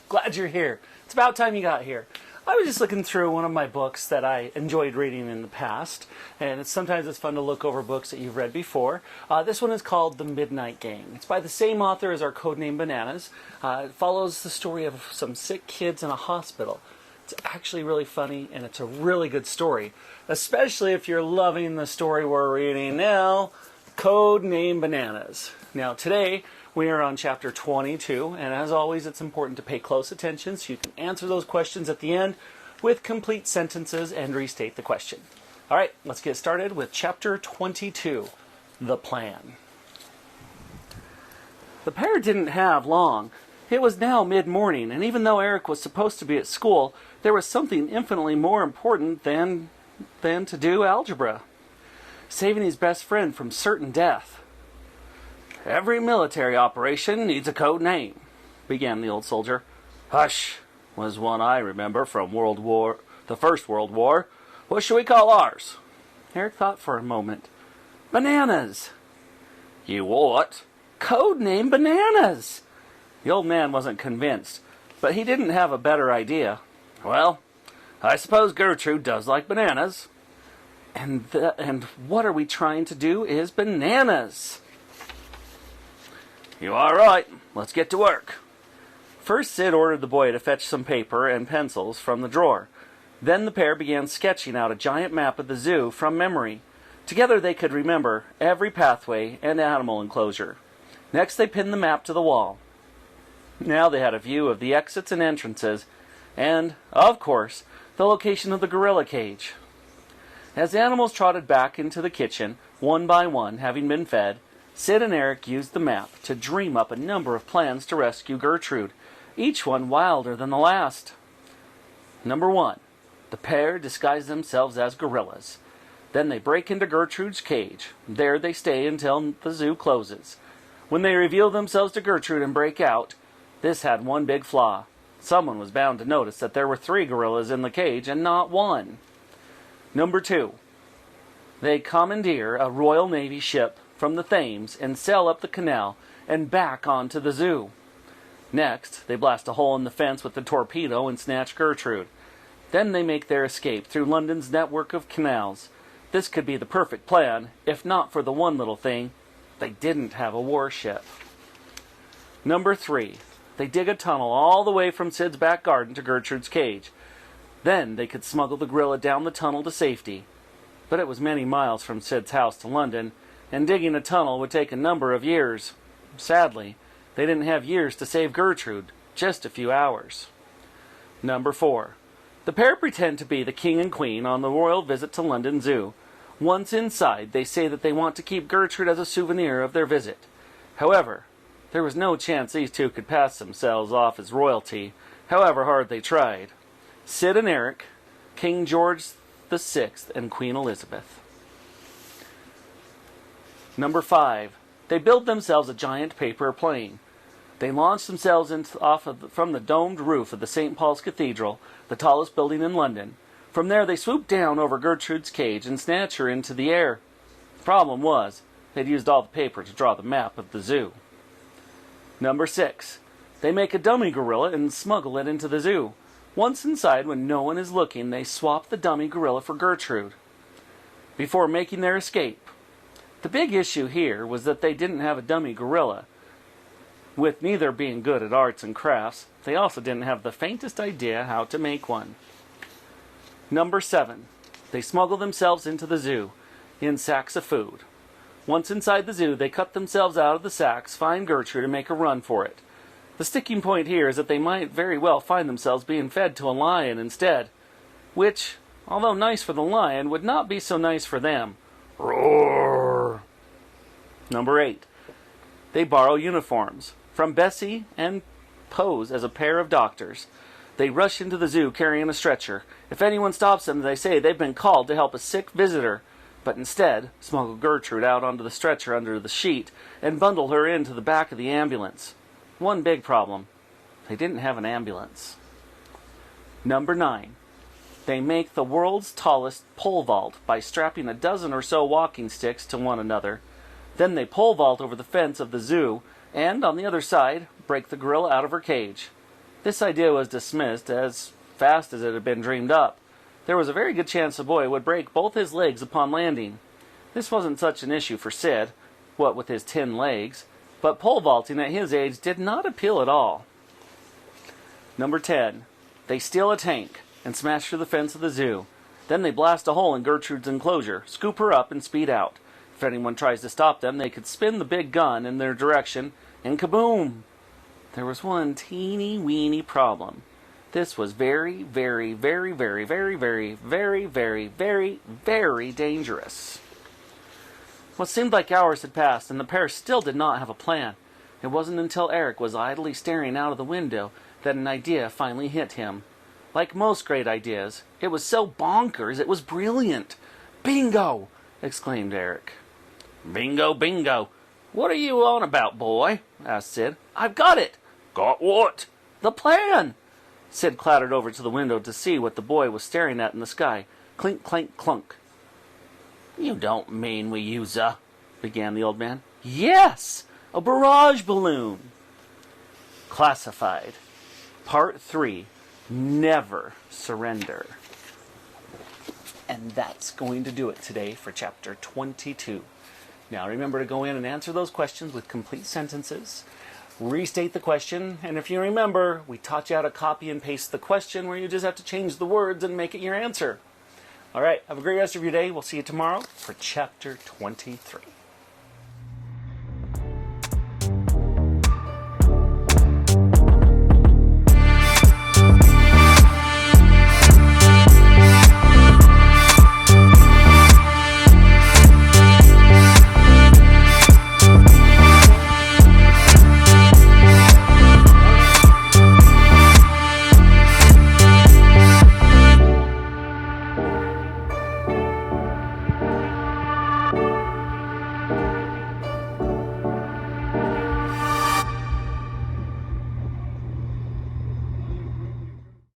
Glad you're here. It's about time you got here. I was just looking through one of my books that I enjoyed reading in the past, and sometimes it's fun to look over books that you've read before. This one is called The Midnight Gang. It's by the same author as our Codename Bananas. It follows the story of some sick kids in a hospital. It's actually really funny, and it's a really good story, especially if you're loving the story we're reading now, Codename Bananas. Now today, we are on chapter 22, and as always, it's important to pay close attention so you can answer those questions at the end with complete sentences and restate the question. All right, let's get started with chapter 22, The Plan. The pair didn't have long. It was now mid-morning, and even though Eric was supposed to be at school, there was something infinitely more important than to do algebra. Saving his best friend from certain death. "Every military operation needs a code name," began the old soldier. "Hush," was one I remember from the First World War. "What should we call ours?" Eric thought for a moment. "Bananas." "You what?" "Code name Bananas." The old man wasn't convinced, but he didn't have a better idea. "Well, I suppose Gertrude does like bananas." And what are we trying to do is bananas. "You are right. Let's get to work." First, Sid ordered the boy to fetch some paper and pencils from the drawer. Then the pair began sketching out a giant map of the zoo from memory. Together they could remember every pathway and animal enclosure. Next they pinned the map to the wall. Now they had a view of the exits and entrances, and, of course, the location of the gorilla cage. As the animals trotted back into the kitchen, one by one, having been fed, Sid and Eric used the map to dream up a number of plans to rescue Gertrude, each one wilder than the last. Number 1. The pair disguise themselves as gorillas. Then they break into Gertrude's cage. There they stay until the zoo closes. When they reveal themselves to Gertrude and break out, this had one big flaw. Someone was bound to notice that there were 3 gorillas in the cage and not 1. Number 2. They commandeer a Royal Navy ship from the Thames and sail up the canal and back onto the zoo. Next, they blast a hole in the fence with the torpedo and snatch Gertrude. Then they make their escape through London's network of canals. This could be the perfect plan, if not for the one little thing: they didn't have a warship. Number 3. They dig a tunnel all the way from Sid's back garden to Gertrude's cage. Then they could smuggle the gorilla down the tunnel to safety. But it was many miles from Sid's house to London, and digging a tunnel would take a number of years. Sadly, they didn't have years to save Gertrude, just a few hours. Number 4. The pair pretend to be the king and queen on the royal visit to London Zoo. Once inside, they say that they want to keep Gertrude as a souvenir of their visit. However, there was no chance these two could pass themselves off as royalty, however hard they tried. Sid and Eric, King George VI and Queen Elizabeth. Number 5. They build themselves a giant paper plane. They launch themselves from the domed roof of the St. Paul's Cathedral, the tallest building in London. From there they swoop down over Gertrude's cage and snatch her into the air. The problem was, they'd used all the paper to draw the map of the zoo. Number 6. They make a dummy gorilla and smuggle it into the zoo. Once inside, when no one is looking, they swap the dummy gorilla for Gertrude before making their escape. The big issue here was that they didn't have a dummy gorilla. With neither being good at arts and crafts, they also didn't have the faintest idea how to make one. Number 7. They smuggle themselves into the zoo in sacks of food. Once inside the zoo, they cut themselves out of the sacks, find Gertrude, and make a run for it. The sticking point here is that they might very well find themselves being fed to a lion instead, which, although nice for the lion, would not be so nice for them. Roar! Number 8. They borrow uniforms from Bessie and pose as a pair of doctors. They rush into the zoo carrying a stretcher. If anyone stops them, they say they've been called to help a sick visitor, but instead smuggle Gertrude out onto the stretcher under the sheet and bundle her into the back of the ambulance. One big problem: they didn't have an ambulance. Number 9. They make the world's tallest pole vault by strapping a dozen or so walking sticks to one another. Then they pole vault over the fence of the zoo and, on the other side, break the gorilla out of her cage. This idea was dismissed as fast as it had been dreamed up. There was a very good chance the boy would break both his legs upon landing. This wasn't such an issue for Sid, what with his 10 legs, but pole vaulting at his age did not appeal at all. Number 10. They steal a tank and smash through the fence of the zoo. Then they blast a hole in Gertrude's enclosure, scoop her up, and speed out. If anyone tries to stop them, they could spin the big gun in their direction, and kaboom! There was one teeny-weeny problem. This was very, very, very, very, very, very, very, very, very, very dangerous. What seemed like hours had passed, and the pair still did not have a plan. It wasn't until Eric was idly staring out of the window that an idea finally hit him. Like most great ideas, it was so bonkers it was brilliant. "Bingo!" exclaimed Eric. "Bingo, bingo! What are you on about, boy?" asked Sid. "I've got it!" "Got what?" "The plan!" Sid clattered over to the window to see what the boy was staring at in the sky. Clink, clank, clunk. "You don't mean we use a..." began the old man. "Yes! A barrage balloon!" Classified. Part 3. Never surrender. And that's going to do it today for Chapter 22. Now remember to go in and answer those questions with complete sentences. Restate the question, and if you remember, we taught you how to copy and paste the question where you just have to change the words and make it your answer. All right, have a great rest of your day. We'll see you tomorrow for Chapter 23.